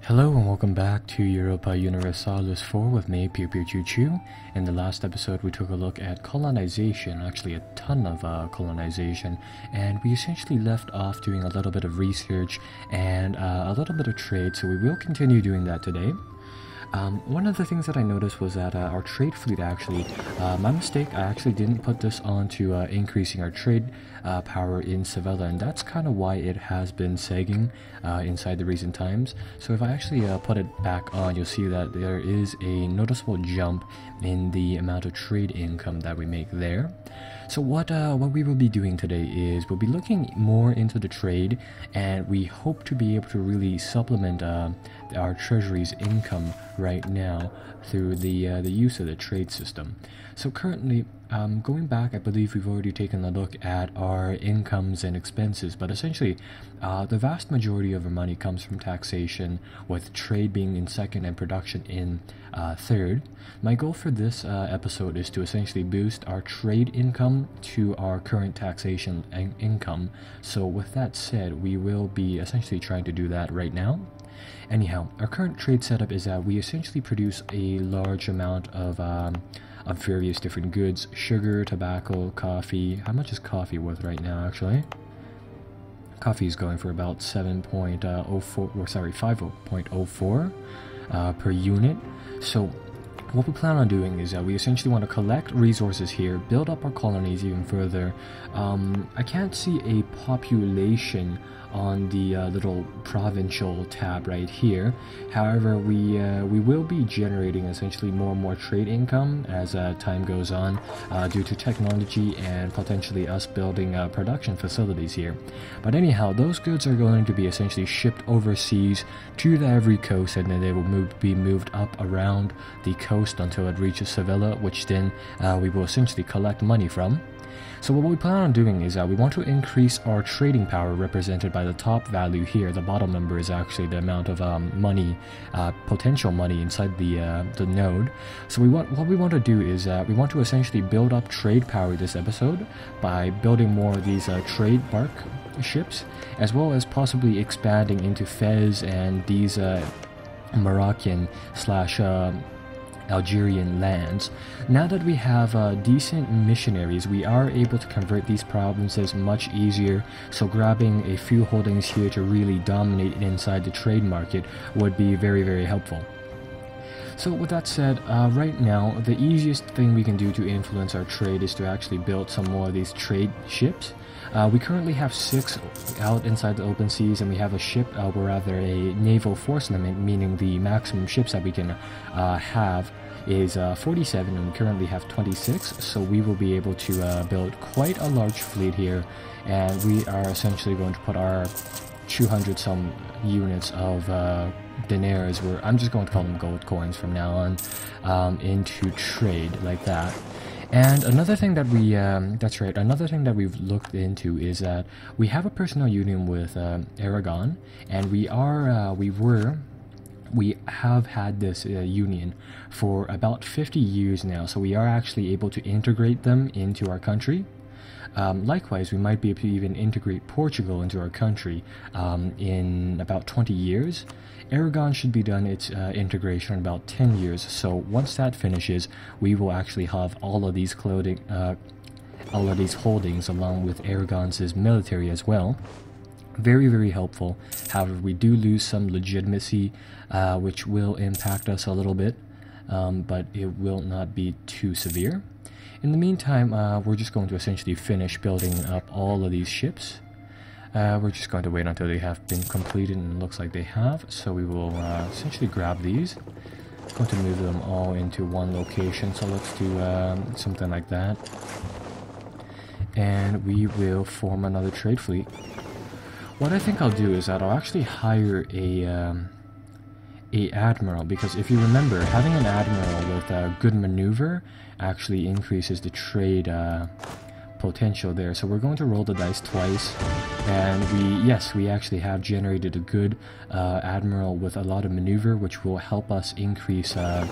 Hello and welcome back to Europa Universalis 4 with me, Pew Pew Choo Choo. In the last episode we took a look at colonization, actually a ton of colonization, and we essentially left off doing a little bit of research and a little bit of trade, so we will continue doing that today. One of the things that I noticed was that our trade fleet actually, my mistake, I actually didn't put this on to increasing our trade power in Sevilla, and that's kind of why it has been sagging inside the recent times. So if I actually put it back on, you'll see that there is a noticeable jump in the amount of trade income that we make there. So what we will be doing today is we'll be looking more into the trade, and we hope to be able to really supplement our treasury's income right now through the use of the trade system. So currently, going back, I believe we've already taken a look at our incomes and expenses, but essentially the vast majority of our money comes from taxation, with trade being in second and production in third. My goal for this episode is to essentially boost our trade income to our current taxation income. So with that said, we will be essentially trying to do that right now. Anyhow, our current trade setup is that we essentially produce a large amount of various different goods: sugar, tobacco, coffee. How much is coffee worth right now, actually? Coffee is going for about 5.04 per unit. So what we plan on doing is that we essentially want to collect resources here, build up our colonies even further. I can't see a population on the little provincial tab right here. However, we will be generating essentially more and more trade income as time goes on due to technology and potentially us building production facilities here. But anyhow, those goods are going to be essentially shipped overseas to the Ivory Coast, and then they will be moved up around the coast until it reaches Sevilla, which then we will essentially collect money from. So what we plan on doing is we want to increase our trading power, represented by the top value here. The bottom number is actually the amount of money, potential money inside the node. So what we want to do is we want to essentially build up trade power this episode by building more of these trade bark ships, as well as possibly expanding into Fez and these Moroccan / Algerian lands. Now that we have decent missionaries, we are able to convert these provinces much easier, so grabbing a few holdings here to really dominate inside the trade market would be very, very helpful. So with that said, right now the easiest thing we can do to influence our trade is to actually build some more of these trade ships. We currently have 6 out inside the open seas, and we have a ship, or rather a naval force limit, meaning the maximum ships that we can have is 47, and we currently have 26, so we will be able to build quite a large fleet here, and we are essentially going to put our 200 some units of dinars, I'm just going to call them gold coins from now on, into trade like that. And another thing that another thing that we've looked into is that we have a personal union with Aragon, and we have had this union for about 50 years now, so we are actually able to integrate them into our country. Likewise, we might be able to even integrate Portugal into our country in about 20 years. Aragon should be done its integration in about 10 years, so once that finishes, we will actually have all of these holdings along with Aragon's military as well. Very, very helpful. However, we do lose some legitimacy, which will impact us a little bit, but it will not be too severe. In the meantime, we're just going to essentially finish building up all of these ships. We're just going to wait until they have been completed, and it looks like they have, so we will essentially grab these. I'm going to move them all into one location, so let's do something like that. And we will form another trade fleet. What I think I'll do is that I'll actually hire a admiral, because if you remember, having an admiral with good maneuver actually increases the trade potential there. So we're going to roll the dice twice, and we actually have generated a good admiral with a lot of maneuver, which will help us increase our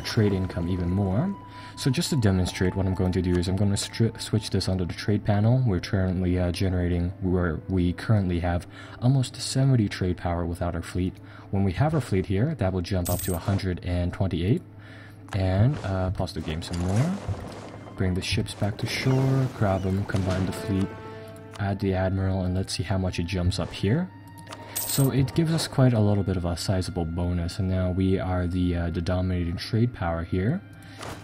trade income even more. So just to demonstrate, what I'm going to do is I'm going to switch this onto the trade panel. We're currently we currently have almost 70 trade power without our fleet. When we have our fleet here, that will jump up to 128. And pause the game some more. Bring the ships back to shore, grab them, combine the fleet, add the admiral, and let's see how much it jumps up here. So it gives us quite a little bit of a sizable bonus, and now we are the dominating trade power here.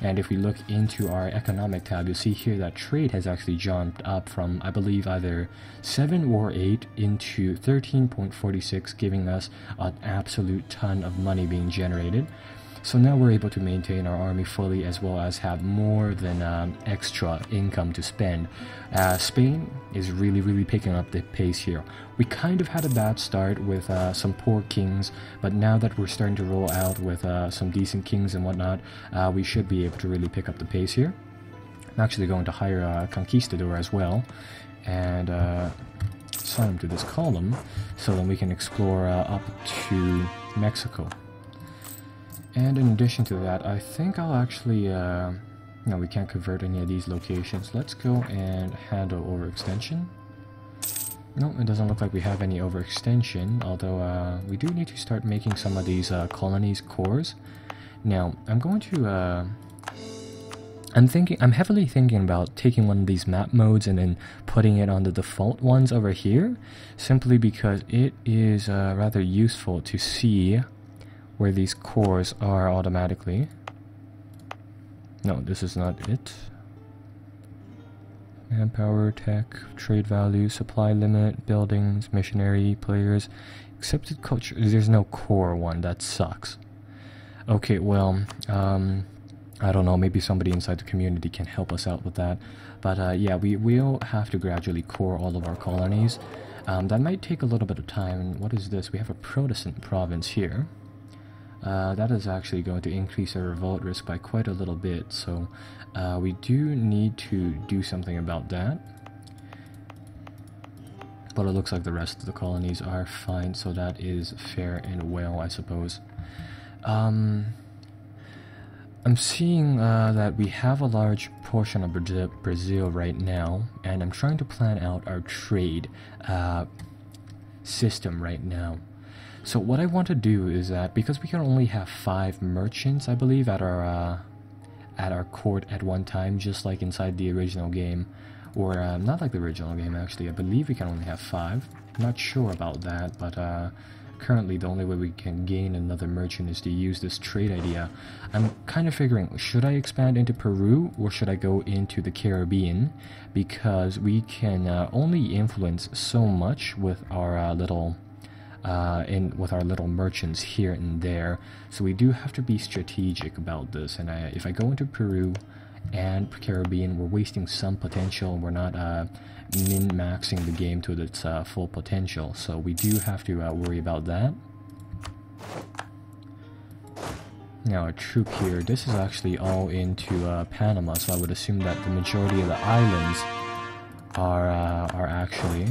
And if we look into our economic tab, you'll see here that trade has actually jumped up from, I believe, either 7 or 8 into 13.46, giving us an absolute ton of money being generated. So now we're able to maintain our army fully, as well as have more than extra income to spend. Spain is really picking up the pace here. We kind of had a bad start with some poor kings, but now that we're starting to roll out with some decent kings and whatnot, we should be able to really pick up the pace here. I'm actually going to hire a conquistador as well, and assign him to this column, so then we can explore up to Mexico. And in addition to that, I think I'll actually, no, we can't convert any of these locations. Let's go and handle overextension. No, it doesn't look like we have any overextension, although we do need to start making some of these colonies cores. Now, I'm going to, I'm heavily thinking about taking one of these map modes and then putting it on the default ones over here, simply because it is rather useful to see where these cores are automatically. No, this is not it. Manpower, tech, trade value, supply limit, buildings, missionary, players, accepted culture. There's no core one, that sucks. Okay, well, I don't know, maybe somebody inside the community can help us out with that. But yeah, we will have to gradually core all of our colonies. That might take a little bit of time. What is this? We have a Protestant province here. That is actually going to increase our revolt risk by quite a little bit, so we do need to do something about that. But it looks like the rest of the colonies are fine, so that is fair and well, I suppose. I'm seeing that we have a large portion of Brazil right now, and I'm trying to plan out our trade system right now. So what I want to do is that, because we can only have 5 merchants, I believe, at our court at one time, just like inside the original game, or not like the original game actually. I believe we can only have 5. I'm not sure about that, but currently the only way we can gain another merchant is to use this trade idea. I'm kind of figuring, should I expand into Peru or should I go into the Caribbean, because we can only influence so much with our little merchants here and there, so we do have to be strategic about this. And if I go into Peru and Caribbean, we're wasting some potential. We're not min-maxing the game to its full potential, so we do have to worry about that. Now our troop here, this is actually all into Panama, so I would assume that the majority of the islands are actually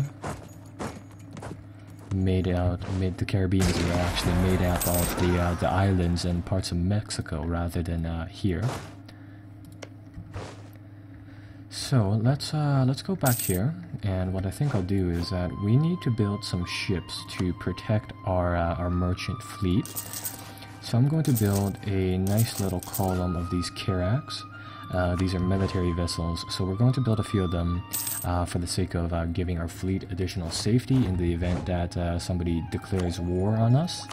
the Caribbeans are actually made up of the islands and parts of Mexico rather than here. So let's go back here, and what I think I'll do is that we need to build some ships to protect our merchant fleet. So I'm going to build a nice little column of these carracks. These are military vessels, so we're going to build a few of them for the sake of giving our fleet additional safety in the event that somebody declares war on us.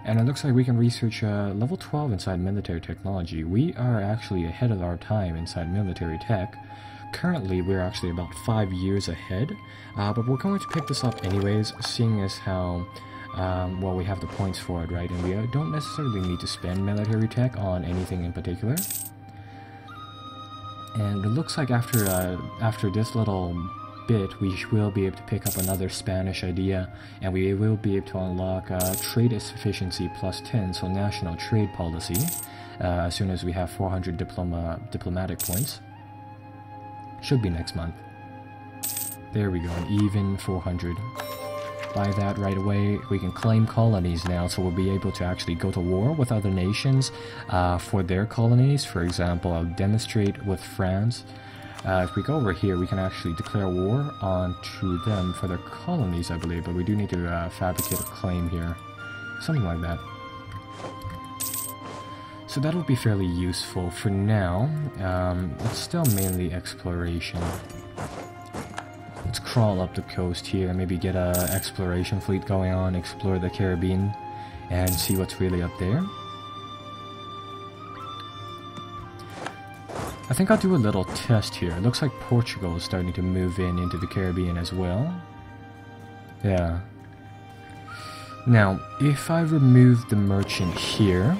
And it looks like we can research level 12 inside military technology. We are actually ahead of our time inside military tech. Currently, we're actually about 5 years ahead, but we're going to pick this up anyways, seeing as how well, we have the points for it, right? And we don't necessarily need to spend military tech on anything in particular. And it looks like after this little bit, we will be able to pick up another Spanish idea, and we will be able to unlock trade efficiency plus 10, so national trade policy, as soon as we have 400 diplomatic points. Should be next month. There we go, an even 400. Buy that right away. We can claim colonies now, so we'll be able to actually go to war with other nations for their colonies. For example, I'll demonstrate with France. If we go over here, we can actually declare war onto them for their colonies, I believe, but we do need to fabricate a claim here. Something like that. So that'll be fairly useful for now. It's still mainly exploration. Let's crawl up the coast here, maybe get a exploration fleet going on, explore the Caribbean, and see what's really up there. I think I'll do a little test here. It looks like Portugal is starting to move into the Caribbean as well. Yeah. Now, if I remove the merchant here,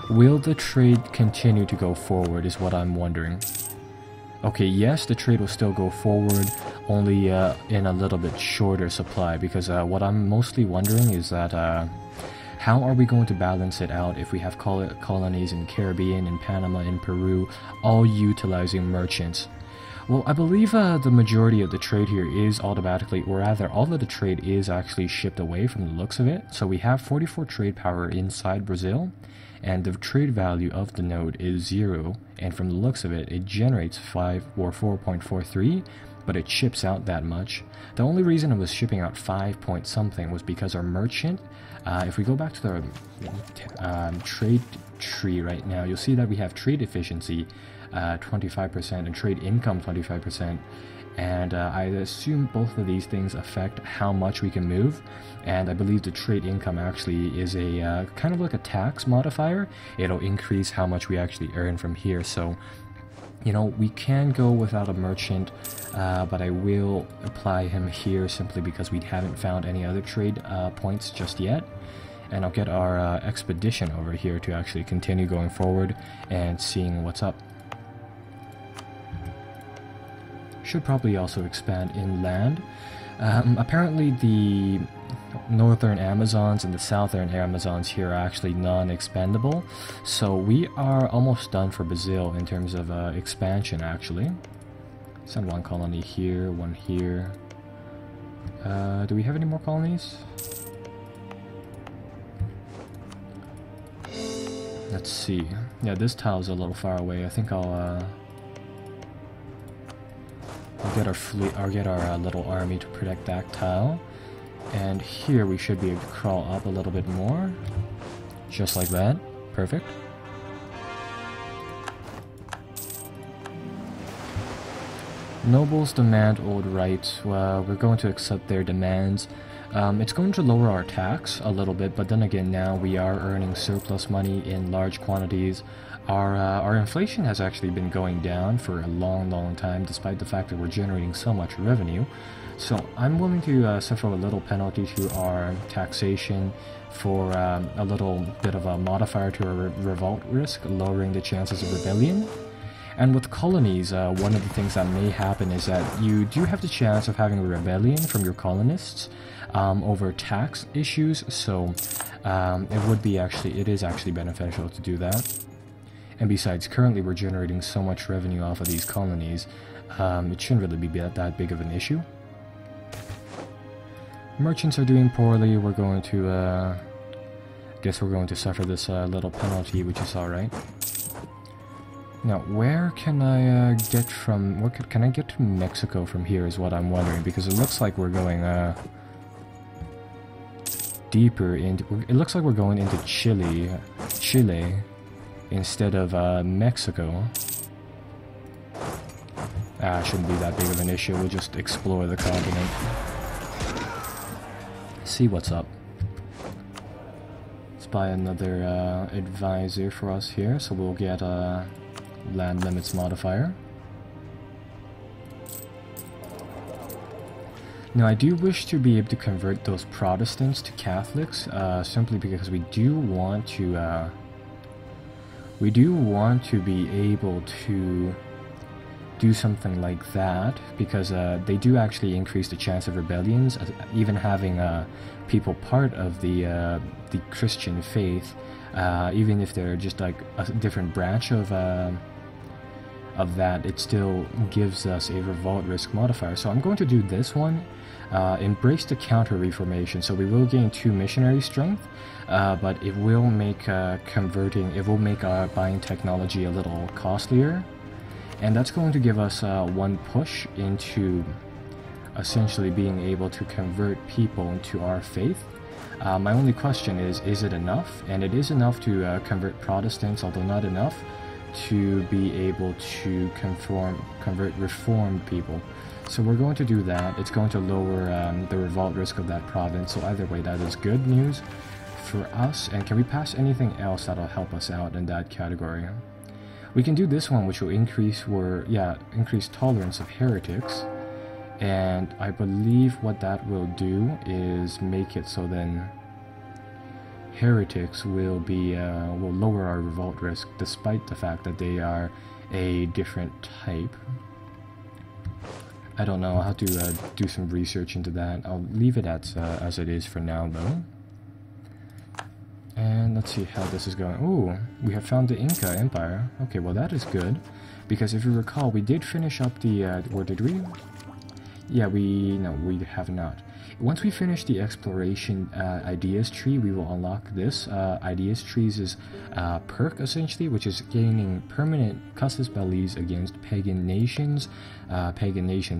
will the trade continue to go forward is what I'm wondering. Okay, yes, the trade will still go forward, only in a little bit shorter supply, because what I'm mostly wondering is that how are we going to balance it out if we have colonies in Caribbean, in Panama, in Peru, all utilizing merchants? Well, I believe the majority of the trade here is automatically, or rather all of the trade is actually shipped away from the looks of it. So we have 44 trade power inside Brazil, and the trade value of the node is 0, and from the looks of it, it generates 5 or 4.43, but it ships out that much. The only reason it was shipping out 5 point something was because our merchant, if we go back to the trade tree right now, you'll see that we have trade efficiency 25% and trade income 25%, and I assume both of these things affect how much we can move, and I believe the trade income actually is a kind of like a tax modifier. It'll increase how much we actually earn from here. So, you know, we can go without a merchant, but I will apply him here simply because we haven't found any other trade points just yet. And I'll get our expedition over here to actually continue going forward and seeing what's up. Should probably also expand inland. Apparently the northern Amazons and the southern Amazons here are actually non-expandable, so we are almost done for Brazil in terms of expansion actually. Send one colony here, one here. Do we have any more colonies? Let's see. Yeah, this tile's a little far away. I think I'll get our fleet, or get our little army to protect that tile. And here we should be able to crawl up a little bit more. Just like that. Perfect. Nobles demand old rights. Well, we're going to accept their demands. It's going to lower our tax a little bit, but then again, now we are earning surplus money in large quantities. Our inflation has actually been going down for a long time, despite the fact that we're generating so much revenue. So I'm willing to suffer a little penalty to our taxation for a little bit of a modifier to our revolt risk, lowering the chances of rebellion. And with colonies, one of the things that may happen is that you do have the chance of having a rebellion from your colonists over tax issues, so it is actually beneficial to do that. And besides, currently we're generating so much revenue off of these colonies, it shouldn't really be that big of an issue. Merchants are doing poorly. We're going to, guess we're going to suffer this little penalty, which is alright. Now, where can I get from? Can I get to Mexico from here? Is what I'm wondering, because it looks like we're going deeper into. It looks like we're going into Chile, instead of Mexico. Shouldn't be that big of an issue. We'll just explore the continent, see what's up. Let's buy another advisor for us here, so we'll get land limits modifier. Now, I do wish to be able to convert those Protestants to Catholics, simply because we do want to be able to do something like that, because they do actually increase the chance of rebellions. Even having people part of the Christian faith, even if they're just like a different branch of of that, it still gives us a revolt risk modifier. So I'm going to do this one. Embrace the counter reformation. So we will gain 2 missionary strength, but it will make it will make our buying technology a little costlier. And that's going to give us 1 push into essentially being able to convert people into our faith. My only question is it enough? And it is enough to convert Protestants, although not enough to be able to convert reformed people. So we're going to do that. It's going to lower the revolt risk of that province. So either way, that is good news for us. And can we pass anything else that'll help us out in that category? We can do this one, which will increase tolerance of heretics. And I believe what that will do is make it so then heretics will lower our revolt risk, despite the fact that they are a different type. I don't know. I'll have to do some research into that. I'll leave it as it is for now, though. And let's see how this is going. Ooh, we have found the Inca Empire. Okay, well that is good, because if you recall, we did finish up the or did we? Yeah, we have not. Once we finish the exploration ideas tree, we will unlock this. Ideas trees is perk, essentially, which is gaining permanent casus bellis against pagan nations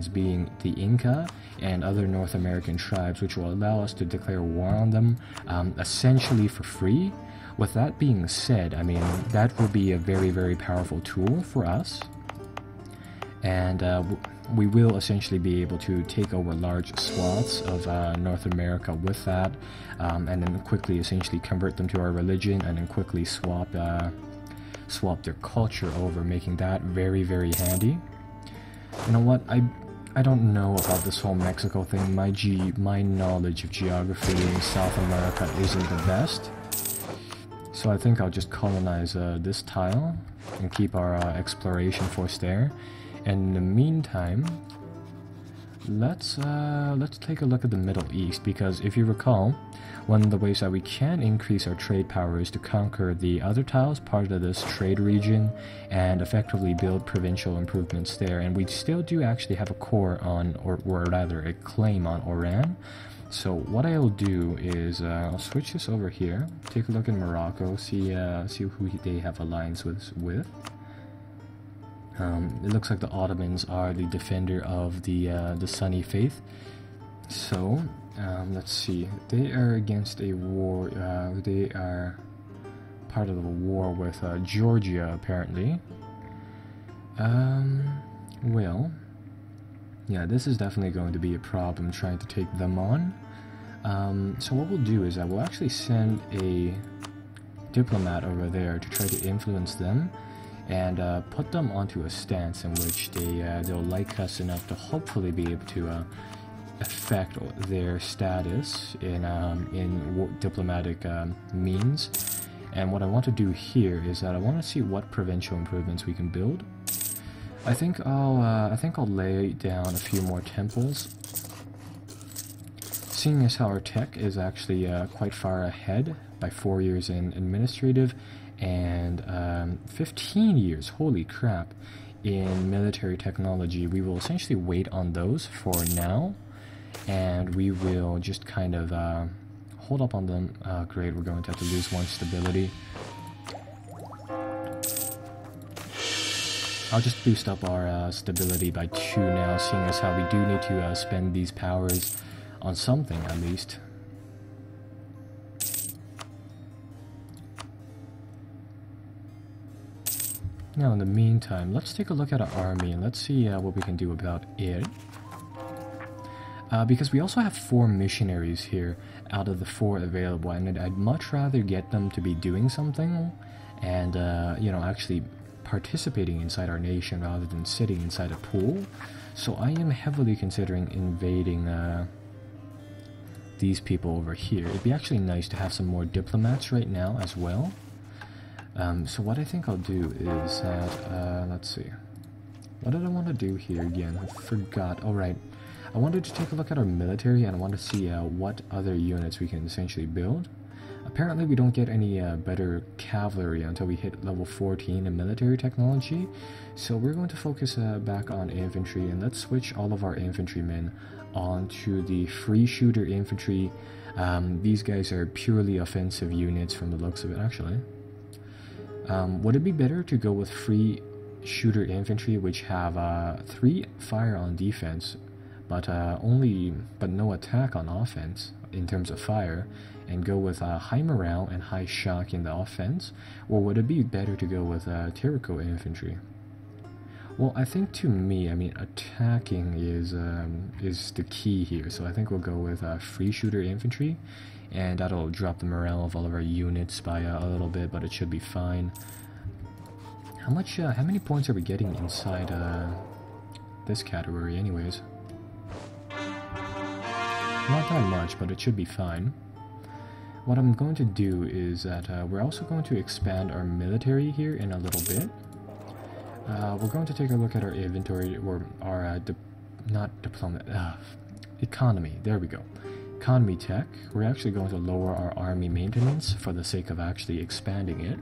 being the Inca and other North American tribes, which will allow us to declare war on them essentially for free. With that being said, I mean, that will be a very, very powerful tool for us. And we will essentially be able to take over large swaths of North America with that, and then quickly essentially convert them to our religion, and then quickly swap their culture over, making that very, very handy. You know what? I don't know about this whole Mexico thing. My knowledge of geography in South America isn't the best, so I think I'll just colonize this tile and keep our exploration force there. And in the meantime, let's take a look at the Middle East, because if you recall, one of the ways that we can increase our trade power is to conquer the other tiles, part of this trade region, and effectively build provincial improvements there. And we still do actually have a core on, or rather a claim on Oran. So what I'll do is I'll switch this over here, take a look at Morocco, see who they have alliance with. It looks like the Ottomans are the defender of the Sunni faith. So let's see. They are against a war. They are part of a war with Georgia, apparently. Well, yeah, this is definitely going to be a problem trying to take them on. So what we'll do is I will actually send a diplomat over there to try to influence them, and put them onto a stance in which they'll like us enough to hopefully be able to affect their status in diplomatic means. And what I want to do here is that I want to see what provincial improvements we can build. I think I'll lay down a few more temples. Seeing as how our tech is actually quite far ahead by 4 years in administrative, and 15 years, holy crap, in military technology, we will essentially wait on those for now, and we will just kind of hold up on them. Great, we're going to have to lose 1 stability. I'll just boost up our stability by 2 now, seeing as how we do need to spend these powers on something at least. Now, in the meantime, let's take a look at our army and let's see what we can do about it. Because we also have 4 missionaries here out of the 4 available, and I'd much rather get them to be doing something and, actually participating inside our nation rather than sitting inside a pool. So I am heavily considering invading these people over here. It'd be actually nice to have some more diplomats right now as well. So what I think I'll do is that, let's see. What did I want to do here again? I forgot. Alright. I wanted to take a look at our military, and I want to see what other units we can essentially build. apparently we don't get any better cavalry until we hit level 14 in military technology, so we're going to focus back on infantry, and let's switch all of our infantrymen onto the free shooter infantry. These guys are purely offensive units from the looks of it, actually. Would it be better to go with free shooter infantry, which have 3 fire on defense, but no attack on offense in terms of fire, and go with high morale and high shock in the offense, or would it be better to go with Tirico infantry? Well, I think to me, I mean, attacking is the key here, so I think we'll go with free shooter infantry, and that'll drop the morale of all of our units by a little bit, but it should be fine. How many points are we getting inside this category anyways? Not that much, but it should be fine. What I'm going to do is that we're also going to expand our military here in a little bit. We're going to take a look at our inventory, or our economy. There we go. Economy tech. We're actually going to lower our army maintenance for the sake of actually expanding it.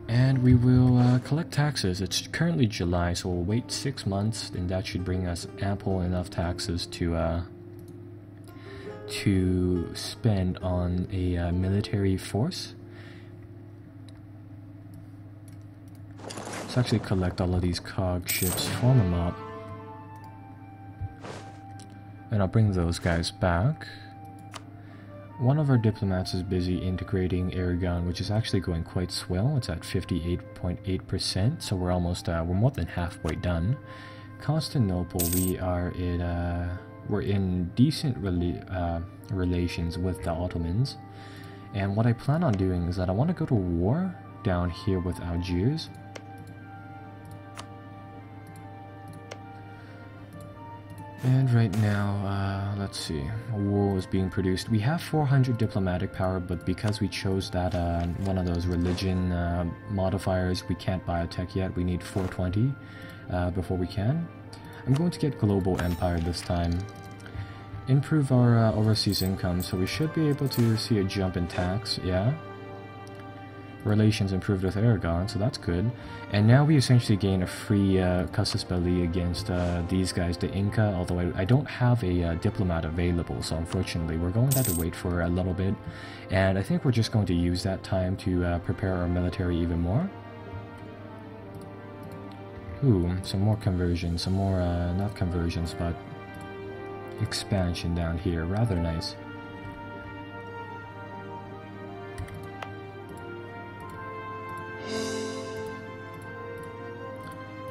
And we will collect taxes. It's currently July, so we'll wait 6 months, and that should bring us ample enough taxes to spend on a military force. Let's actually collect all of these cog ships, form them up, and I'll bring those guys back. One of our diplomats is busy integrating Aragon, which is actually going quite swell. It's at 58.8%, so we're almost we're more than halfway done. Constantinople, we're in decent relations with the Ottomans, and what I plan on doing is that I want to go to war down here with Algiers. And right now, let's see, wool is being produced. We have 400 diplomatic power, but because we chose that one of those religion modifiers, we can't buy a tech yet. We need 420 before we can. I'm going to get global empire this time. Improve our overseas income, so we should be able to see a jump in tax, yeah. Relations improved with Aragon, so that's good. And now we essentially gain a free casus belli against these guys, the Inca, although I don't have a diplomat available, so unfortunately we're going to have to wait for a little bit. And I think we're just going to use that time to prepare our military even more. Ooh, some more conversions, some more, not conversions, but expansion down here, rather nice.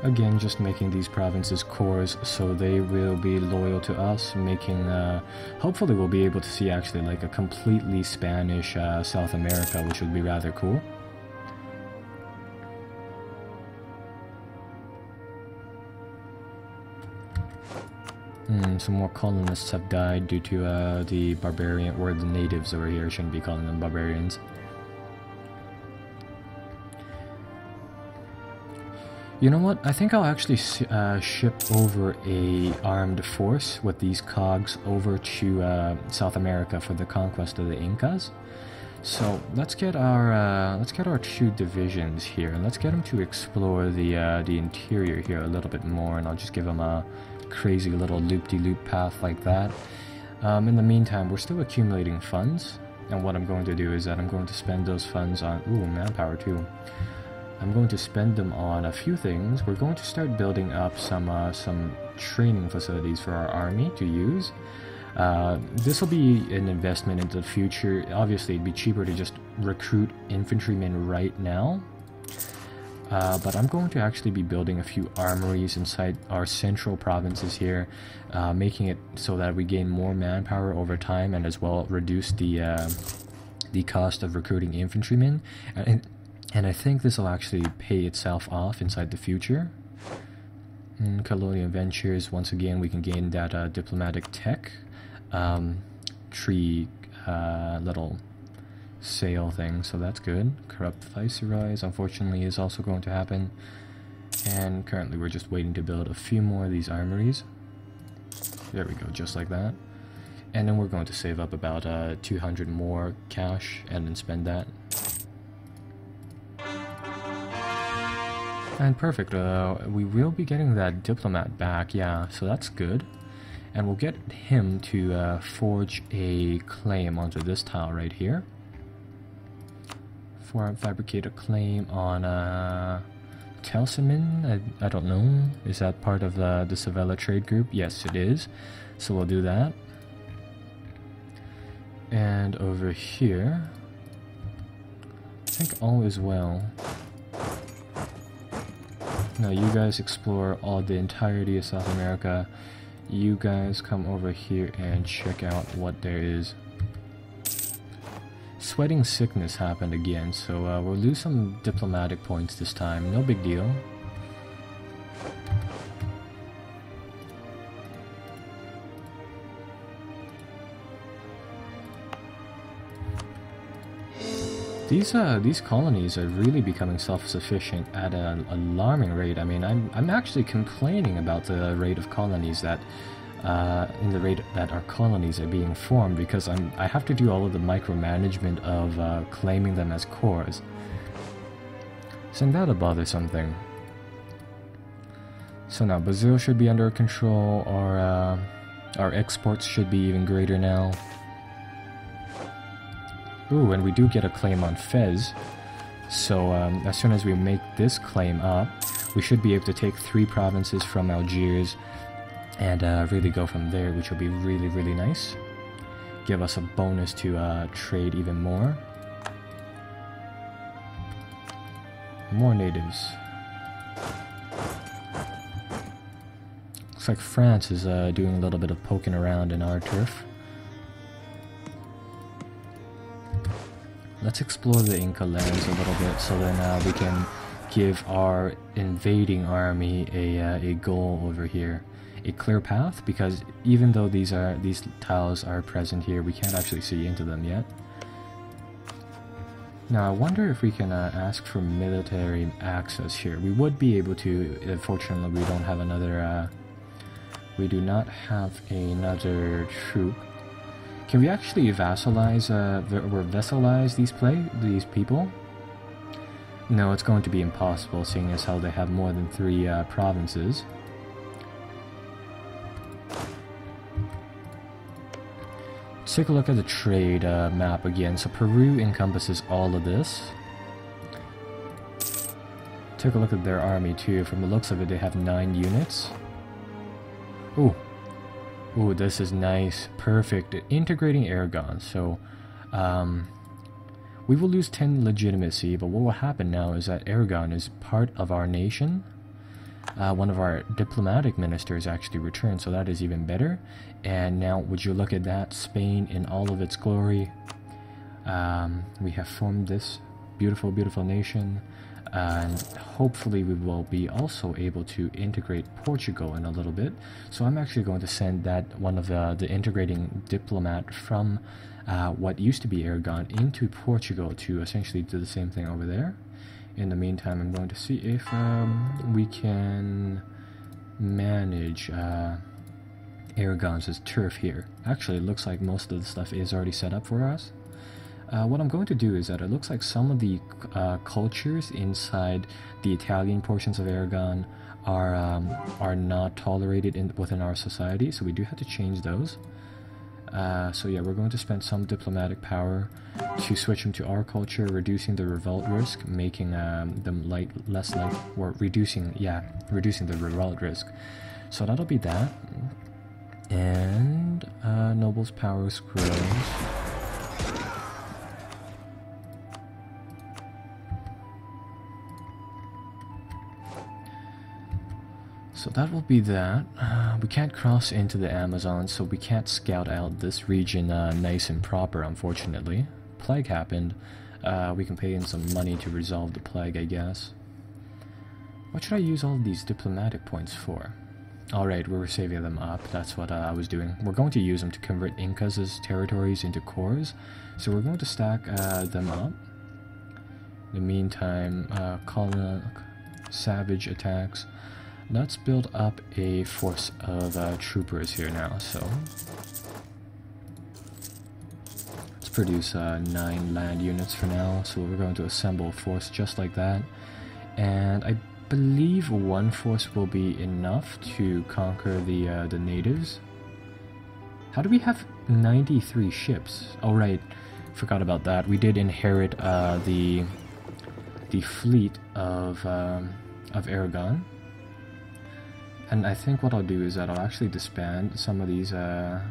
Again, just making these provinces cores so they will be loyal to us, making, hopefully we'll be able to see actually like a completely Spanish South America, which would be rather cool. Some more colonists have died due to the barbarian, or the natives over here, shouldn't be calling them barbarians. You know what, I think I'll actually ship over a armed force with these cogs over to South America for the conquest of the Incas. So let's get our 2 divisions here, and let's get them to explore the interior here a little bit more, and I'll just give them a crazy little loop-de-loop path like that. In the meantime, we're still accumulating funds, and what I'm going to do is that I'm going to spend those funds on, ooh, manpower too. I'm going to spend them on a few things. We're going to start building up some training facilities for our army to use. This will be an investment into the future. Obviously, it'd be cheaper to just recruit infantrymen right now. But I'm going to actually be building a few armories inside our central provinces here, making it so that we gain more manpower over time, and as well reduce the cost of recruiting infantrymen. And I think this will actually pay itself off inside the future. Colonial Ventures, once again, we can gain that diplomatic tech tree little sale thing, so that's good. Corrupt Viceroys, unfortunately, is also going to happen. And currently we're just waiting to build a few more of these armories. There we go, just like that. And then we're going to save up about 200 more cash and then spend that. And perfect, we will be getting that diplomat back, yeah, so that's good. And we'll get him to forge a claim onto this tile right here. Fabricate a claim on Telsamin, I don't know, is that part of the Sevilla trade group? Yes, it is, so we'll do that. And over here, I think all is well. Now you guys explore all the entirety of South America. You guys come over here and check out what there is. Sweating sickness happened again, so we'll lose some diplomatic points this time. No big deal. These colonies are really becoming self-sufficient at an alarming rate. I mean, I'm actually complaining about the rate of colonies that in the rate that our colonies are being formed, because I have to do all of the micromanagement of claiming them as cores. So that'll bother something. So now Brazil should be under control. Our exports should be even greater now. Ooh, and we do get a claim on Fez. So as soon as we make this claim up, we should be able to take 3 provinces from Algiers and really go from there, which will be really, really nice. Give us a bonus to trade even more. More natives. Looks like France is doing a little bit of poking around in our turf. Let's explore the Inca lands a little bit, so then we can give our invading army a goal over here. A clear path, because even though these tiles are present here, we can't actually see into them yet. Now I wonder if we can ask for military access here. We would be able to. Unfortunately, we don't have another. We do not have another troop. Can we actually vassalize or vassalize these people? No, it's going to be impossible, seeing as how they have more than 3 provinces. Let's take a look at the trade map again. So Peru encompasses all of this. Take a look at their army too. From the looks of it, they have 9 units. Ooh. Ooh, this is nice. Perfect. Integrating Aragon. So, we will lose 10 legitimacy, but what will happen now is that Aragon is part of our nation. One of our diplomatic ministers actually returned, so that is even better. And now, would you look at that, Spain in all of its glory. We have formed this beautiful, beautiful nation. And hopefully we will be also able to integrate Portugal in a little bit. So I'm actually going to send that one of the integrating diplomat from what used to be Aragon into Portugal to essentially do the same thing over there. In the meantime, I'm going to see if we can manage Aragon's turf here. Actually, it looks like most of the stuff is already set up for us. What I'm going to do is that it looks like some of the cultures inside the Italian portions of Aragon are not tolerated within our society, so we do have to change those. So yeah, we're going to spend some diplomatic power to switch them to our culture, reducing the revolt risk, making them less like, or reducing the revolt risk. So that'll be that. And nobles' power grows. So that will be that. We can't cross into the Amazon, so we can't scout out this region nice and proper, unfortunately. Plague happened. We can pay in some money to resolve the plague, I guess. What should I use all these diplomatic points for? Alright, we were saving them up. That's what I was doing. We're going to use them to convert Incas' territories into cores. So we're going to stack them up. In the meantime, colonial savage attacks. Let's build up a force of troopers here now, so produce 9 land units for now, so we're going to assemble a force just like that. And I believe one force will be enough to conquer the natives. How do we have 93 ships? Oh right, forgot about that. We did inherit the fleet of Aragon. And I think what I'll do is that I'll actually disband some of these, no,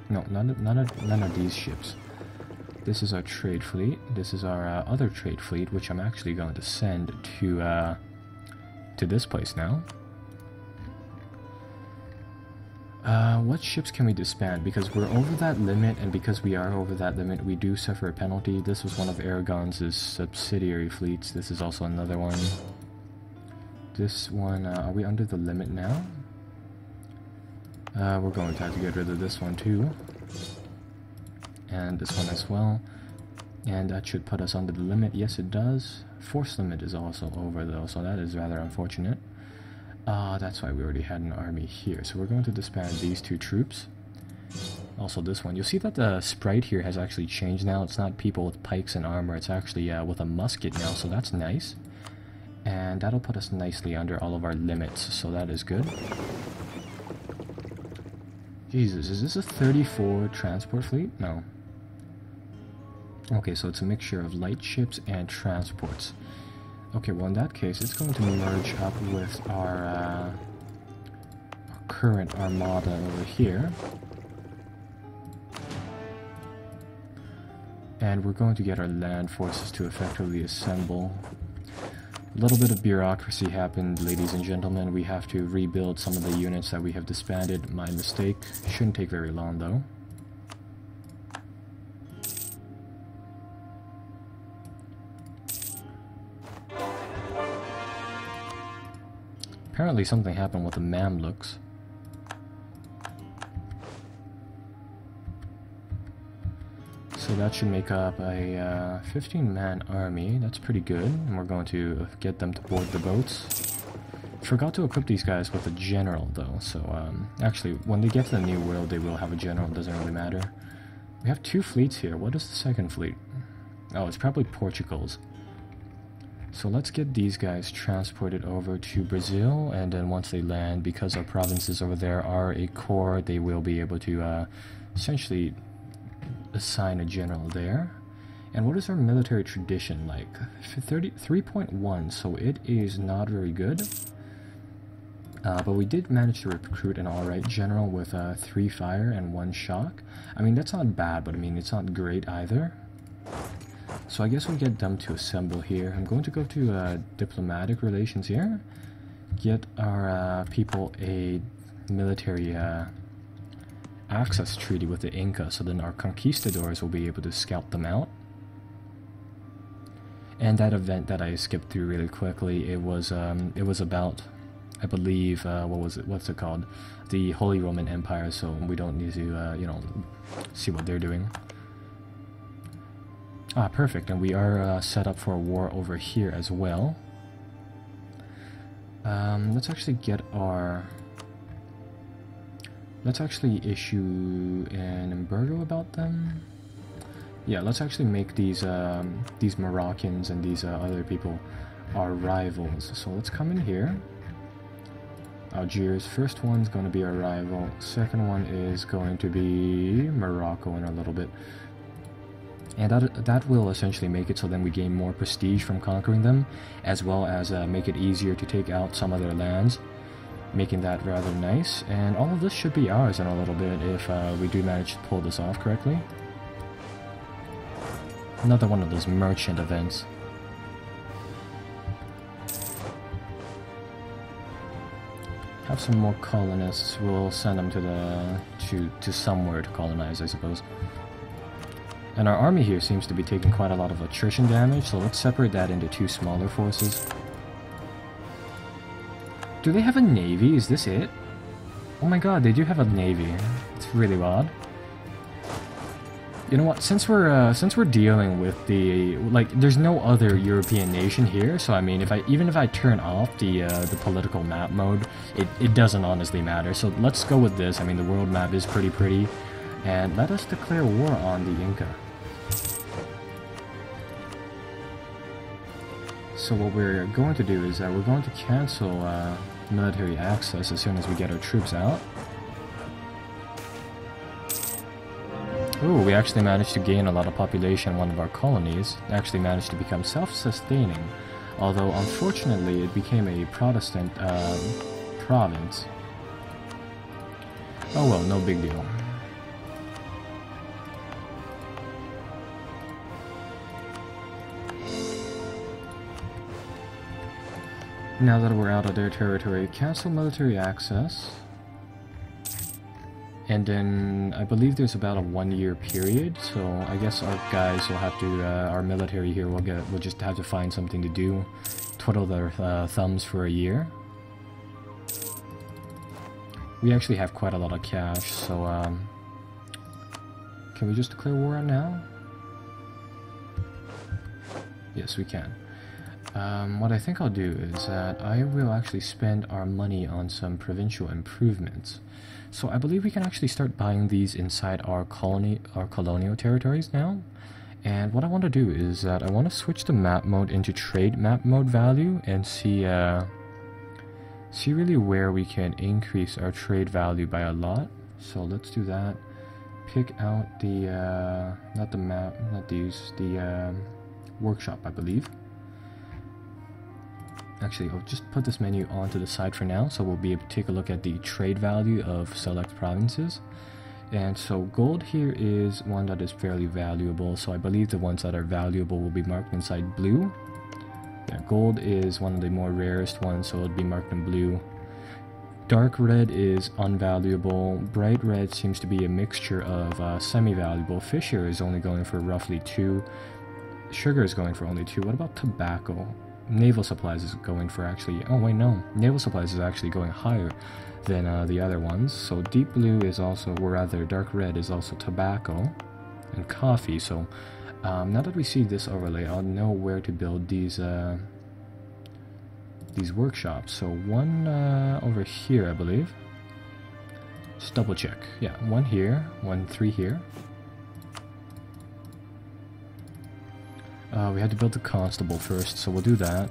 none of these ships. This is our trade fleet. This is our other trade fleet, which I'm actually going to send to this place now. What ships can we disband? Because we're over that limit, and because we are over that limit, we do suffer a penalty. This was one of Aragon's subsidiary fleets. This is also another one. This one, are we under the limit now? We're going to have to get rid of this one too. And this one as well. And that should put us under the limit. Yes, it does. Force limit is also over though, so that is rather unfortunate. That's why we already had an army here. So we're going to disband these 2 troops. Also this one. You'll see that the sprite here has actually changed now. It's not people with pikes and armor. It's actually with a musket now, so that's nice. And that'll put us nicely under all of our limits, so that is good. Jesus, is this a 34 transport fleet? No. Okay, so it's a mixture of light ships and transports. Okay, well in that case, it's going to merge up with our current armada over here. And we're going to get our land forces to effectively assemble. A little bit of bureaucracy happened, ladies and gentlemen. We have to rebuild some of the units that we have disbanded. My mistake. Shouldn't take very long though. Apparently something happened with the Mamluks. So that should make up a 15-man army. That's pretty good. And we're going to get them to board the boats. Forgot to equip these guys with a general though. So actually, when they get to the New World, they will have a general. It doesn't really matter. We have 2 fleets here. What is the second fleet? Oh, it's probably Portugal's. So let's get these guys transported over to Brazil, and then once they land, because our provinces over there are a core, they will be able to essentially assign a general there. And what is our military tradition like? 3.1, so it is not very good. But we did manage to recruit an alright general with 3 fire and 1 shock. I mean, that's not bad, but I mean, it's not great either. So I guess we'll get them to assemble here. I'm going to go to diplomatic relations here. Get our people a military access treaty with the Incas, so then our conquistadors will be able to scout them out. And that event that I skipped through really quickly, it was about, I believe, what's it called? The Holy Roman Empire, so we don't need to, you know, see what they're doing. Ah, perfect, and we are set up for a war over here as well. Let's actually get our... Let's actually issue an embargo about them. Yeah, let's actually make these Moroccans and these other people our rivals. So let's come in here. Algiers, first one's going to be our rival. Second one is going to be Morocco in a little bit. And that will essentially make it so then we gain more prestige from conquering them, as well as make it easier to take out some of their lands, making that rather nice. And all of this should be ours in a little bit if we do manage to pull this off correctly. Another one of those merchant events. Have some more colonists. We'll send them to somewhere to colonize, I suppose. And our army here seems to be taking quite a lot of attrition damage, so let's separate that into 2 smaller forces. Do they have a navy? Is this it? Oh my god, they do have a navy. It's really odd. You know what? Since we're dealing with the there's no other European nation here, so I mean, even if I turn off the political map mode, it doesn't honestly matter. So let's go with this. I mean, the world map is pretty, and let us declare war on the Inca. So what we're going to do is that we're going to cancel military access as soon as we get our troops out. Ooh, we actually managed to gain a lot of population in one of our colonies. Actually managed to become self-sustaining. Although, unfortunately, it became a Protestant province. Oh well, no big deal. Now that we're out of their territory, cancel military access. And then, I believe there's about a 1-year period, so I guess our guys will have to, our military here will just have to find something to do, twiddle their thumbs for a year. We actually have quite a lot of cash, so, can we just declare war now? Yes, we can. What I think I'll do is that I will actually spend our money on some provincial improvements. So I believe we can actually start buying these inside our colonial territories now. And what I want to do is that I want to switch the map mode into trade map mode value and see really where we can increase our trade value by a lot. So let's do that. Pick out the not the map, not these, the workshop, I believe. Actually, I'll just put this menu onto the side for now, so we'll be able to take a look at the trade value of select provinces. And so gold here is one that is fairly valuable, so I believe the ones that are valuable will be marked inside blue. Yeah, gold is one of the more rarest ones, so it'll be marked in blue. Dark red is unvaluable. Bright red seems to be a mixture of semi-valuable. Fish here is only going for roughly 2. Sugar is going for only 2. What about tobacco? Naval supplies is going for actually... Oh, wait, no. Naval supplies is actually going higher than the other ones. So deep blue is also... or rather, dark red is also tobacco and coffee. So now that we see this overlay, I'll know where to build these workshops. So one over here, I believe. Just double check. Yeah, one here, 3 here. We had to build the constable first, so we'll do that.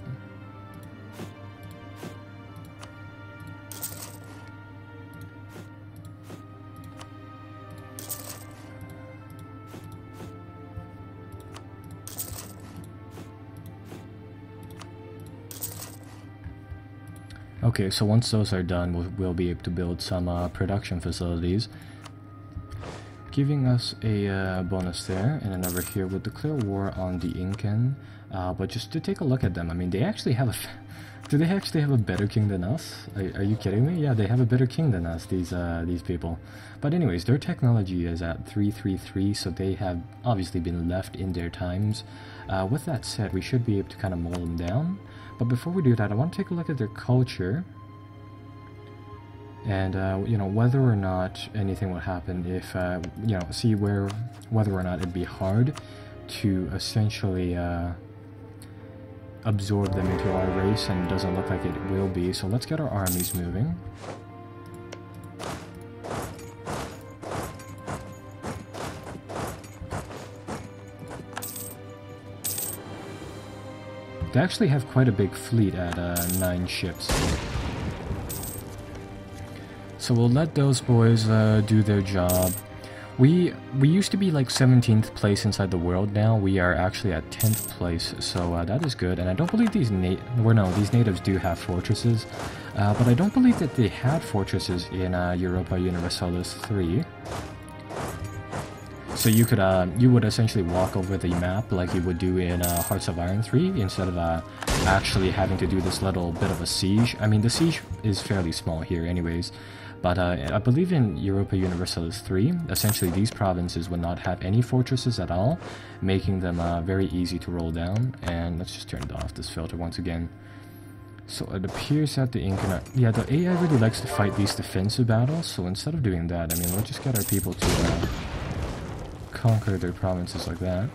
Okay, so once those are done, we'll be able to build some production facilities, giving us a bonus there. And then over here we'll declare war on the Incan, but just to take a look at them. I mean, they actually have a do they actually have a better king than us? Are you kidding me? Yeah, they have a better king than us, these people. But anyways, their technology is at 333, so they have obviously been left in their times. With that said, we should be able to kind of mold them down. But before we do that, I want to take a look at their culture. And, you know, whether or not anything would happen if, you know, see whether or not it'd be hard to essentially absorb them into our race, and it doesn't look like it will be. So let's get our armies moving. They actually have quite a big fleet at 9 ships. So we'll let those boys do their job. We used to be like 17th place inside the world. Now we are actually at 10th place, so that is good. And I don't believe these these natives do have fortresses, but I don't believe that they had fortresses in Europa Universalis 3. So you could you would essentially walk over the map like you would do in Hearts of Iron 3 instead of actually having to do this little bit of a siege. I mean, the siege is fairly small here anyways, but I believe in Europa Universalis 3, essentially these provinces would not have any fortresses at all, making them very easy to roll down. And let's just turn off this filter once again. So it appears that the Incan yeah, the AI really likes to fight these defensive battles, so instead of doing that, I mean, we'll just get our people to conquer their provinces like that.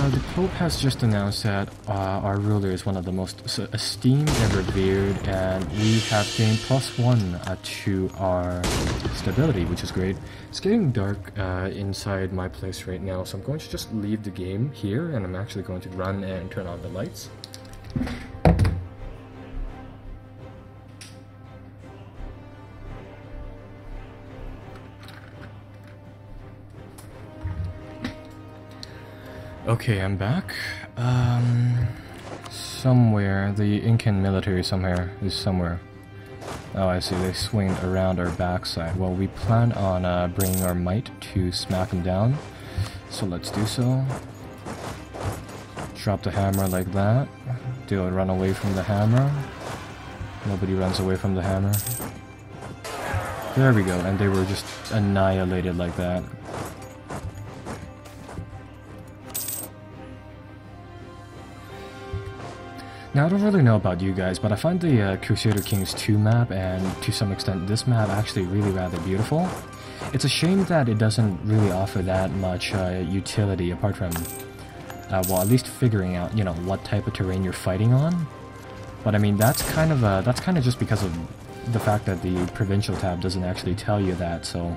The Pope has just announced that our ruler is one of the most esteemed and revered, and we have gained +1 to our stability, which is great. It's getting dark inside my place right now, so I'm going to just leave the game here, and I'm actually going to run and turn on the lights. Okay, I'm back. Somewhere, the Incan military somewhere is somewhere. Oh, I see, they swing around our backside. Well, we plan on bringing our might to smack them down, so let's do so. Drop the hammer like that. Do a run away from the hammer. Nobody runs away from the hammer. There we go, and they were just annihilated like that. Now, I don't really know about you guys, but I find the Crusader Kings 2 map, and to some extent this map, actually really rather beautiful. It's a shame that it doesn't really offer that much utility, apart from, well, at least figuring out, you know, what type of terrain you're fighting on. But I mean, that's kind of just because of the fact that the provincial tab doesn't actually tell you that, so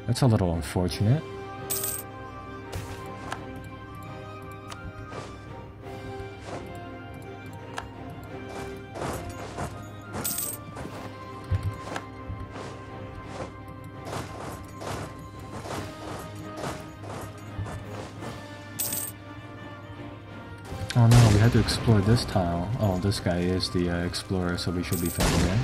that's a little unfortunate. Oh no, we had to explore this tile. Oh, this guy is the explorer, so we should be fine there.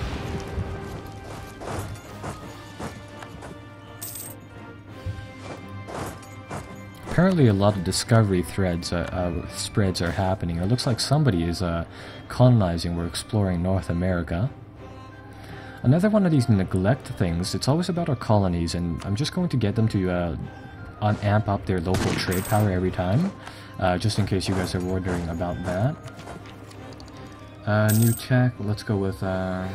Apparently a lot of discovery threads, spreads are happening. It looks like somebody is colonizing or exploring North America. Another one of these neglect things, it's always about our colonies, and I'm just going to get them to amp up their local trade power every time. Just in case you guys are wondering about that. New tech, let's go with I'm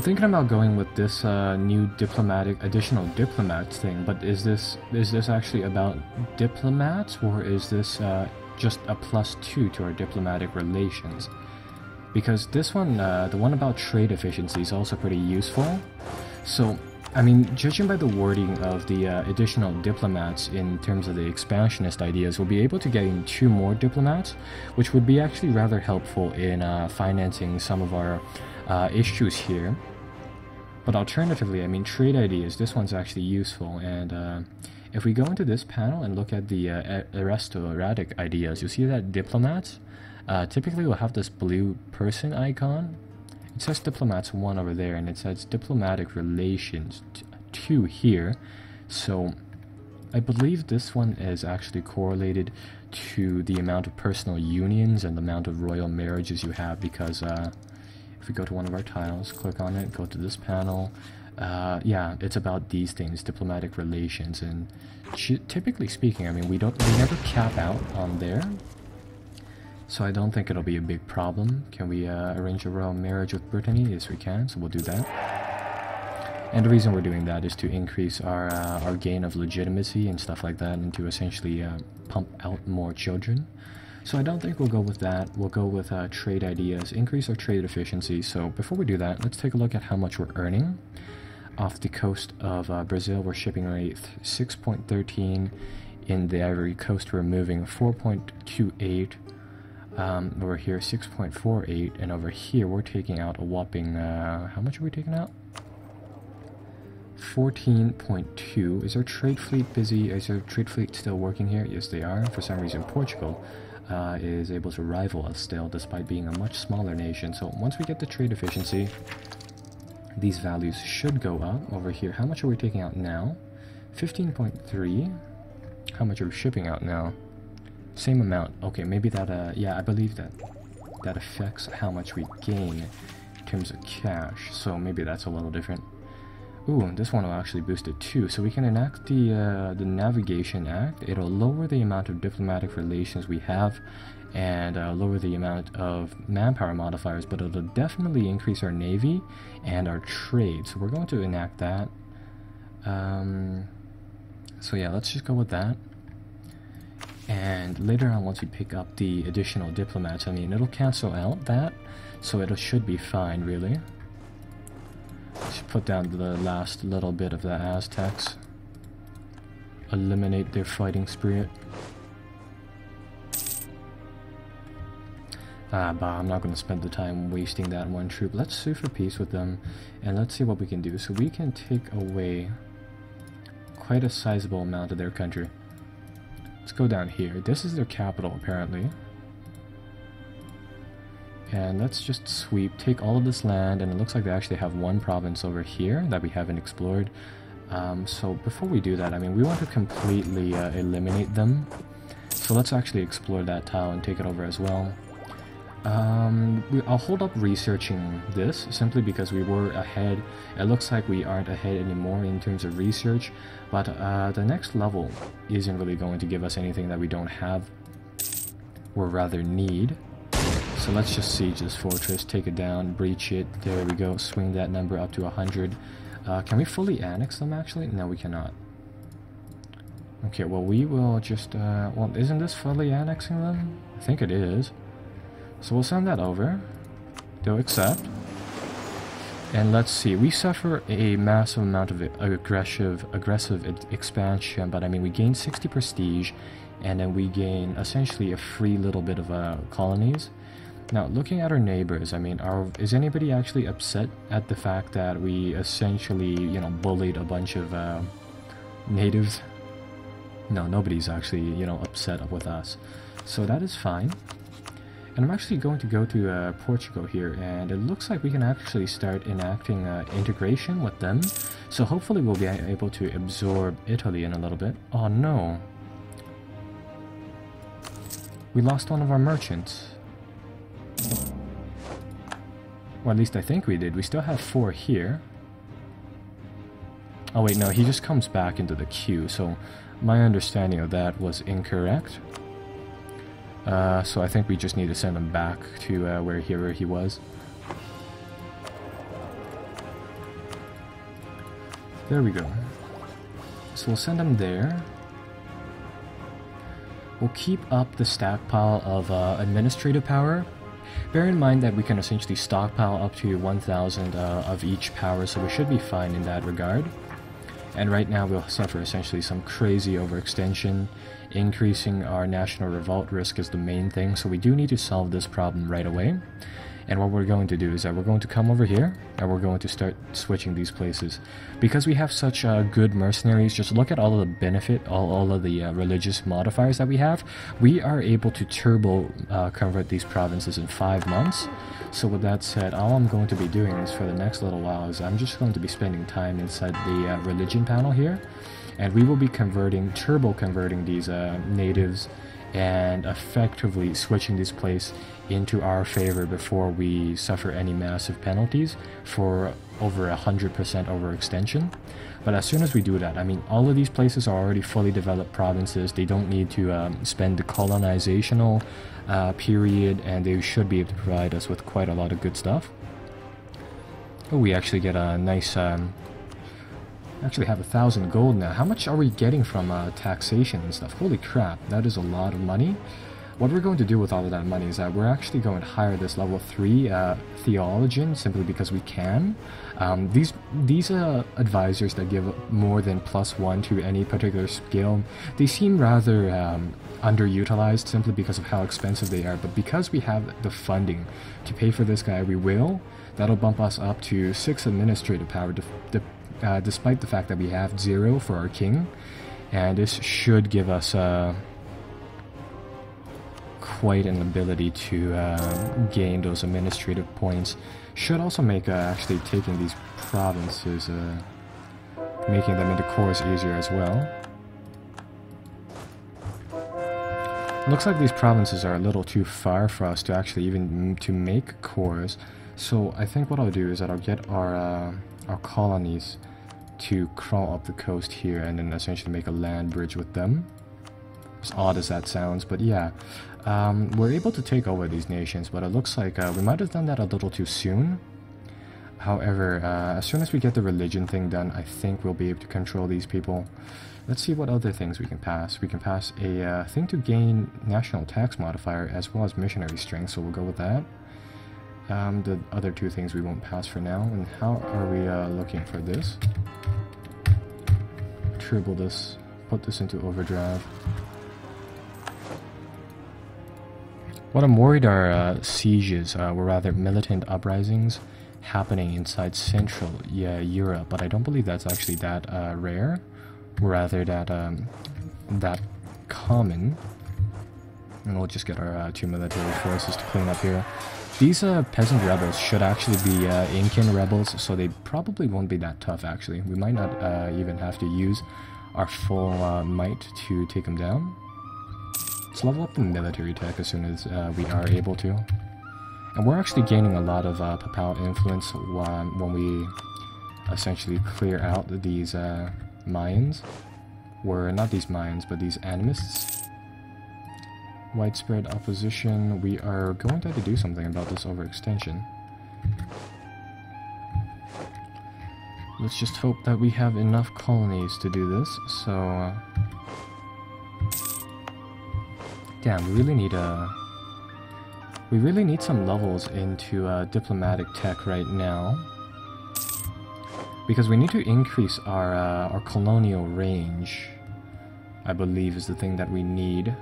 thinking about going with this new additional diplomats thing, but is this actually about diplomats, or is this just a +2 to our diplomatic relations? Because this one, the one about trade efficiency, is also pretty useful. So, I mean, judging by the wording of the additional diplomats in terms of the expansionist ideas, we'll be able to get in 2 more diplomats, which would be actually rather helpful in financing some of our issues here. But alternatively, I mean, trade ideas, this one's actually useful, and if we go into this panel and look at the aristocratic ideas, you'll see that diplomats typically will have this blue person icon. It says diplomats 1 over there, and it says diplomatic relations 2 here. So I believe this one is actually correlated to the amount of personal unions and the amount of royal marriages you have, because if we go to one of our tiles, click on it, go to this panel, yeah, it's about these things, diplomatic relations. And typically speaking, I mean, we never cap out on there. So I don't think it'll be a big problem. Can we arrange a royal marriage with Brittany? Yes, we can, so we'll do that. And the reason we're doing that is to increase our gain of legitimacy and stuff like that, and to essentially pump out more children. So I don't think we'll go with that. We'll go with trade ideas, increase our trade efficiency. So before we do that, let's take a look at how much we're earning. Off the coast of Brazil, we're shipping rate 6.13. In the Ivory Coast, we're moving 4.28. Over here 6.48, and over here we're taking out a whopping how much are we taking out? 14.2. Is our trade fleet busy? Is our trade fleet still working here? Yes, they are. For some reason, Portugal is able to rival us still, despite being a much smaller nation. So once we get the trade efficiency, these values should go up. Over here, how much are we taking out now? 15.3. How much are we shipping out now? Same amount. Okay, maybe that, yeah, I believe that affects how much we gain in terms of cash, so maybe that's a little different. Ooh, this one will actually boost it too, so we can enact the Navigation Act. It'll lower the amount of diplomatic relations we have, and lower the amount of manpower modifiers, but it'll definitely increase our navy and our trade, so we're going to enact that. So yeah, let's just go with that. And later on, once we pick up the additional diplomats, I mean, it'll cancel out that, so it should be fine, really. Just put down the last little bit of the Aztecs. Eliminate their fighting spirit. But I'm not going to spend the time wasting that one troop. Let's sue for peace with them, and let's see what we can do. So we can take away quite a sizable amount of their country. Let's go down here. This is their capital, apparently. And let's just sweep, take all of this land, and it looks like they actually have one province over here that we haven't explored. So before we do that, I mean, we want to completely eliminate them. So let's actually explore that tile and take it over as well. I'll hold up researching this simply because we were ahead. It looks like we aren't ahead anymore in terms of research, but the next level isn't really going to give us anything that we don't have, or rather need. So let's just siege this fortress, take it down, breach it. There we go, swing that number up to 100. Can we fully annex them actually? No, we cannot. Okay, well we will just, well, isn't this fully annexing them? I think it is. So we'll send that over. They'll accept. And let's see, we suffer a massive amount of aggressive expansion, but I mean we gain 60 prestige, and then we gain essentially a free little bit of colonies. Now, looking at our neighbors, I mean, is anybody actually upset at the fact that we essentially, you know, bullied a bunch of natives? No, nobody's actually, you know, upset with us. So that is fine. And I'm actually going to go to Portugal here, and it looks like we can actually start enacting integration with them. So hopefully we'll be able to absorb Italy in a little bit. Oh no. We lost one of our merchants. Or at least I think we did. We still have 4 here. Oh wait, no, he just comes back into the queue, so my understanding of that was incorrect. So I think we just need to send him back to where he was. There we go. So we'll send him there. We'll keep up the stockpile of administrative power. Bear in mind that we can essentially stockpile up to 1,000 of each power, so we should be fine in that regard. And right now we'll suffer essentially some crazy overextension. Increasing our national revolt risk is the main thing, so we do need to solve this problem right away. And what we're going to do is that we're going to come over here and we're going to start switching these places. Because we have such good mercenaries, just look at all of the benefit, all of the religious modifiers that we have. We are able to turbo convert these provinces in 5 months. So with that said, all I'm going to be doing is for the next little while is I'm just going to be spending time inside the religion panel here. And we will be turbo converting these natives and effectively switching this place into our favor before we suffer any massive penalties for over 100% overextension. But as soon as we do that, I mean, all of these places are already fully developed provinces. They don't need to spend the colonizational period, and they should be able to provide us with quite a lot of good stuff. Oh, we actually get a nice... actually have 1,000 gold now. How much are we getting from taxation and stuff? Holy crap, that is a lot of money. What we're going to do with all of that money is that we're actually going to hire this level 3 theologian simply because we can. These advisors that give more than +1 to any particular skill, they seem rather underutilized simply because of how expensive they are. But because we have the funding to pay for this guy, we will. That'll bump us up to 6 administrative power, despite the fact that we have 0 for our king. And this should give us quite an ability to gain those administrative points. Should also make actually taking these provinces, making them into cores easier as well. Looks like these provinces are a little too far for us to actually even to make cores. So I think what I'll do is that I'll get our colonies to crawl up the coast here and then essentially make a land bridge with them. As odd as that sounds, but yeah. We're able to take over these nations, but it looks like we might have done that a little too soon. However, as soon as we get the religion thing done, I think we'll be able to control these people. Let's see what other things we can pass. We can pass a thing to gain national tax modifier as well as missionary strength, so we'll go with that. The other two things we won't pass for now. And how are we looking for this? Triple this, put this into overdrive. What I'm worried are sieges, or rather militant uprisings happening inside Central Europe, but I don't believe that's actually that rare, rather that common. And we'll just get our 2 military forces to clean up here. These peasant rebels should actually be Incan rebels, so they probably won't be that tough actually. We might not even have to use our full might to take them down. Let's level up the military tech as soon as we are able to. And we're actually gaining a lot of Papal influence when we essentially clear out these Mayans. Or not these Mayans, but these animists. Widespread opposition. We are going to have to do something about this overextension. Let's just hope that we have enough colonies to do this. So, damn, we really need some levels into diplomatic tech right now, because we need to increase our colonial range. I believe is the thing that we need.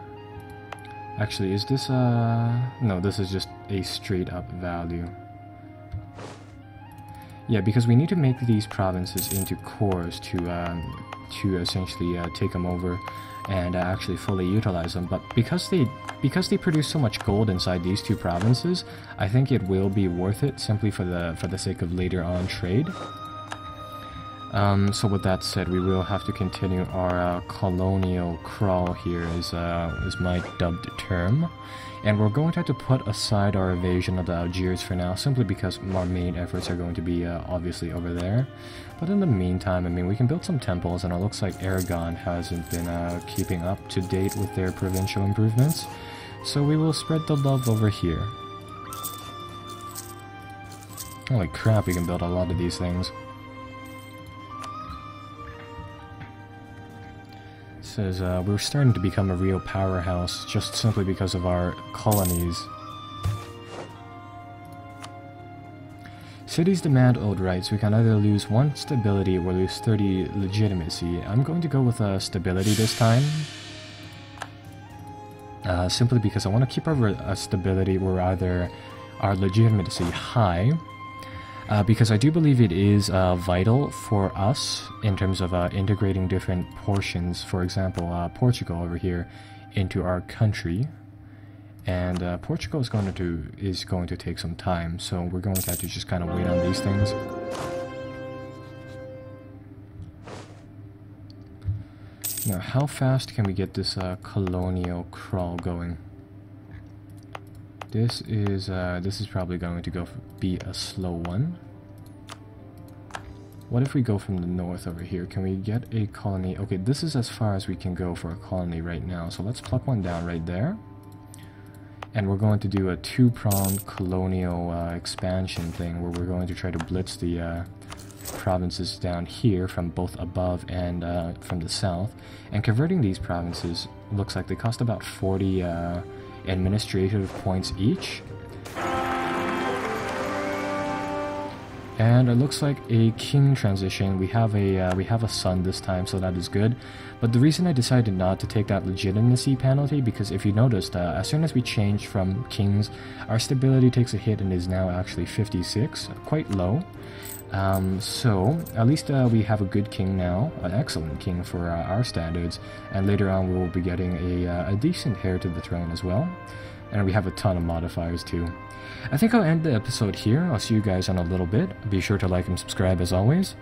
Actually, is this no, this is just a straight up value. Yeah, because we need to make these provinces into cores to essentially take them over and actually fully utilize them. But because they produce so much gold inside these 2 provinces, I think it will be worth it simply for the sake of later on trade. So with that said, we will have to continue our colonial crawl here, is my dubbed term. And we're going to have to put aside our invasion of the Algiers for now, simply because our main efforts are going to be obviously over there. But in the meantime, I mean, we can build some temples, and it looks like Aragon hasn't been keeping up to date with their provincial improvements. So we will spread the love over here. Holy crap, we can build a lot of these things. Says we're starting to become a real powerhouse just simply because of our colonies. Cities demand old rights. We can either lose 1 stability or lose 30 legitimacy. I'm going to go with stability this time. Simply because I want to keep our stability or rather our legitimacy high. Because I do believe it is vital for us in terms of integrating different portions, for example, Portugal over here, into our country. And Portugal is going to take some time, so we're going to have to just kind of wait on these things. Now, how fast can we get this colonial crawl going? This is probably going to be a slow one. What if we go from the north over here? Can we get a colony? Okay, this is as far as we can go for a colony right now. So let's pluck one down right there. And we're going to do a 2-pronged colonial expansion thing where we're going to try to blitz the provinces down here from both above and from the south. And converting these provinces looks like they cost about 40 administrative points each. And it looks like a king transition. We have a son this time, so that is good. But the reason I decided not to take that legitimacy penalty, because if you noticed, as soon as we change from kings, our stability takes a hit and is now actually 56, quite low. So at least we have a good king now, an excellent king for our standards, and later on we will be getting a decent heir to the throne as well. And we have a ton of modifiers too. I think I'll end the episode here. I'll see you guys in a little bit. Be sure to like and subscribe as always.